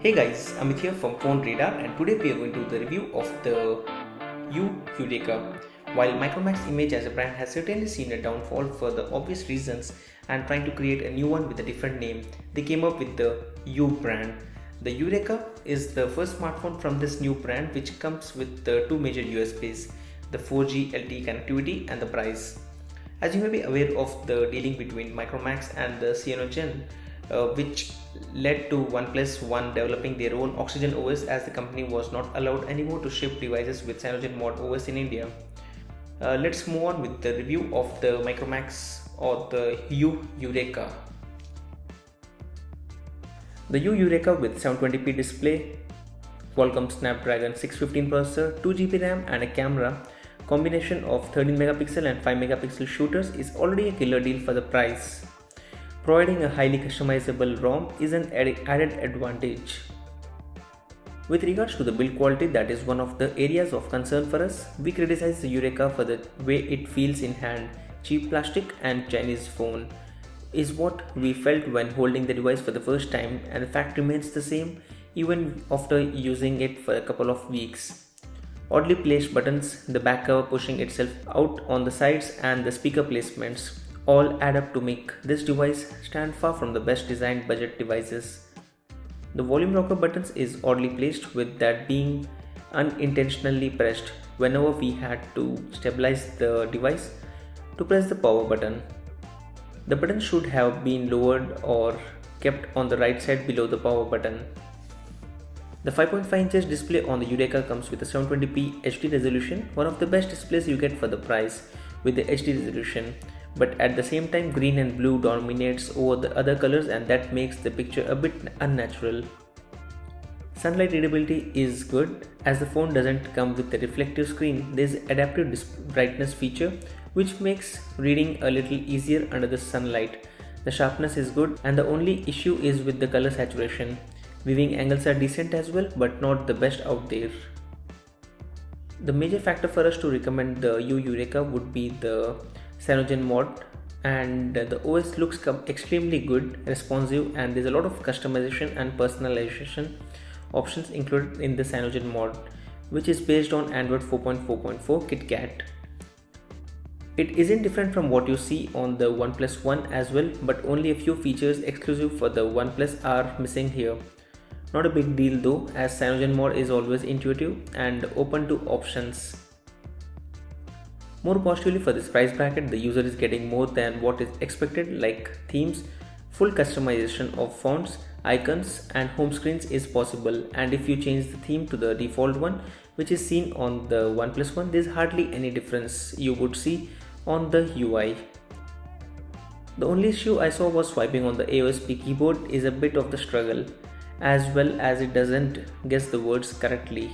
Hey guys, Amit here from Phone Radar, and today we are going to do the review of the Eureka. While Micromax Image as a brand has certainly seen a downfall for the obvious reasons and trying to create a new one with a different name, they came up with the U brand. The Eureka is the first smartphone from this new brand which comes with the two major USPs, the 4G LTE connectivity and the price. As you may be aware of the dealing between Micromax and the Cyanogen, which led to OnePlus One developing their own Oxygen OS as the company was not allowed anymore to ship devices with Cyanogen Mod OS in India. Let's move on with the review of the Micromax or the Eureka. The Eureka with 720p display, Qualcomm Snapdragon 615 processor, 2GB RAM and a camera combination of 13 megapixel and 5 megapixel shooters is already a killer deal for the price. Providing a highly customizable ROM is an added advantage. With regards to the build quality, that is one of the areas of concern for us. We criticize the Eureka for the way it feels in hand. Cheap plastic and Chinese phone is what we felt when holding the device for the first time, and the fact remains the same even after using it for a couple of weeks. Oddly placed buttons, the back cover pushing itself out on the sides and the speaker placements all add up to make this device stand far from the best designed budget devices. The volume rocker buttons is oddly placed, with that being unintentionally pressed whenever we had to stabilize the device to press the power button. The button should have been lowered or kept on the right side below the power button. The 5.5 inches display on the Eureka comes with a 720p HD resolution, one of the best displays you get for the price with the HD resolution. But at the same time, green and blue dominates over the other colors, and that makes the picture a bit unnatural. Sunlight readability is good, as the phone doesn't come with a reflective screen. There is adaptive brightness feature which makes reading a little easier under the sunlight. The sharpness is good, and the only issue is with the color saturation. Viewing angles are decent as well, but not the best out there. The major factor for us to recommend the Eureka would be the Cyanogen mod, and the OS looks extremely good, responsive, and there's a lot of customization and personalization options included in the Cyanogen mod, which is based on Android 4.4.4 KitKat. It isn't different from what you see on the OnePlus One as well, but only a few features exclusive for the OnePlus are missing here. Not a big deal though, as Cyanogen mod is always intuitive and open to options. More positively, for this price bracket, the user is getting more than what is expected, like themes, full customization of fonts, icons and home screens is possible, and if you change the theme to the default one which is seen on the OnePlus One, there is hardly any difference you would see on the UI. The only issue I saw was swiping on the AOSP keyboard is a bit of the struggle, as well as it doesn't guess the words correctly.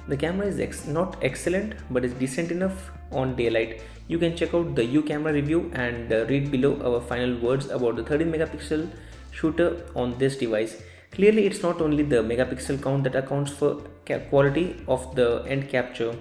The camera is not excellent, but is decent enough on daylight. You can check out the U camera review and read below our final words about the 13 megapixel shooter on this device. Clearly, it's not only the megapixel count that accounts for quality of the end capture.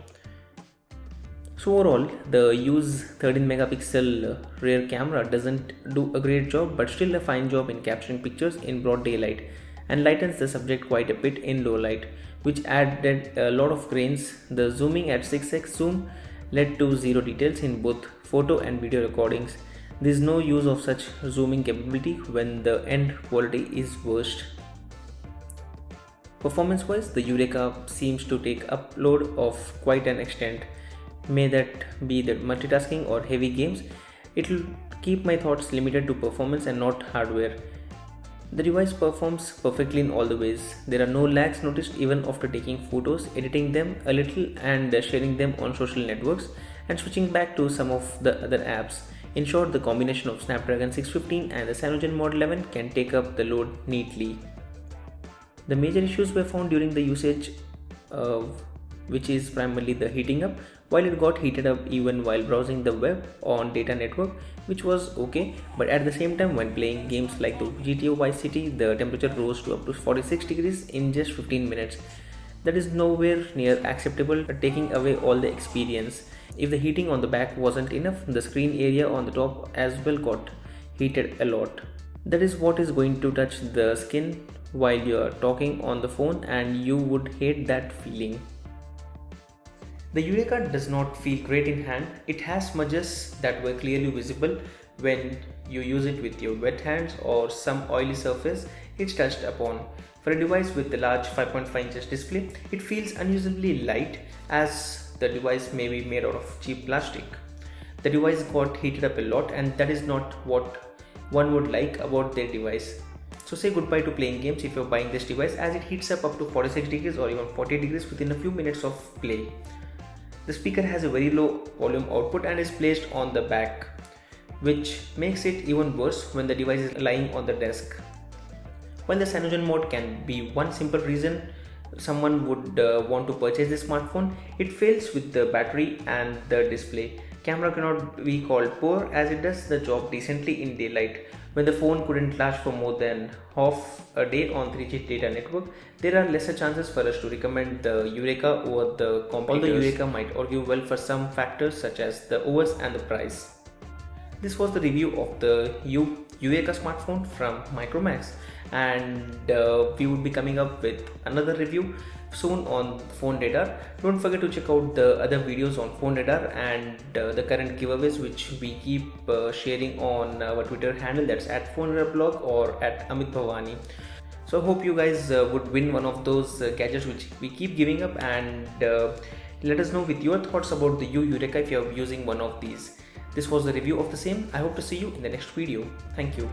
So overall, the U's 13 megapixel rear camera doesn't do a great job, but still a fine job in capturing pictures in broad daylight, and lightens the subject quite a bit in low light, which added a lot of grains. The zooming at 6x zoom led to zero details in both photo and video recordings. There is no use of such zooming capability when the end quality is worst. Performance wise, the Eureka seems to take upload of quite an extent. May that be the multitasking or heavy games. It will keep my thoughts limited to performance and not hardware. The device performs perfectly in all the ways. There are no lags noticed even after taking photos, editing them a little and sharing them on social networks, and switching back to some of the other apps. In short, the combination of Snapdragon 615 and the Cyanogen Mod 11 can take up the load neatly. The major issues were found during the usage, which is primarily the heating up. While it got heated up even while browsing the web on data network, which was okay, but at the same time when playing games like the GTA Vice City, the temperature rose to up to 46 degrees in just 15 minutes. That is nowhere near acceptable, taking away all the experience. If the heating on the back wasn't enough, the screen area on the top as well got heated a lot. That is what is going to touch the skin while you are talking on the phone, and you would hate that feeling. The Eureka does not feel great in hand. It has smudges that were clearly visible when you use it with your wet hands or some oily surface it's touched upon. For a device with a large 5.5 inches display, it feels unusually light as the device may be made out of cheap plastic. The device got heated up a lot, and that is not what one would like about their device. So say goodbye to playing games if you're buying this device, as it heats up to 46 degrees or even 40 degrees within a few minutes of play. The speaker has a very low volume output and is placed on the back, which makes it even worse when the device is lying on the desk. While the cyanogen mode can be one simple reason someone would want to purchase this smartphone, it fails with the battery and the display. Camera cannot be called poor, as it does the job decently in daylight. When the phone couldn't last for more than half a day on 3G data network, there are lesser chances for us to recommend the Eureka over the competitors. Although Eureka might argue well for some factors such as the OS and the price. This was the review of the Eureka smartphone from Micromax, and we would be coming up with another review soon on Phone Radar. Don't forget to check out the other videos on Phone Radar and the current giveaways which we keep sharing on our Twitter handle, that's at Phone Radar blog or at Amit Bhavani. So I hope you guys would win one of those gadgets which we keep giving up, and let us know with your thoughts about the Eureka if you are using one of these. This was the review of the same. I hope to see you in the next video. Thank you.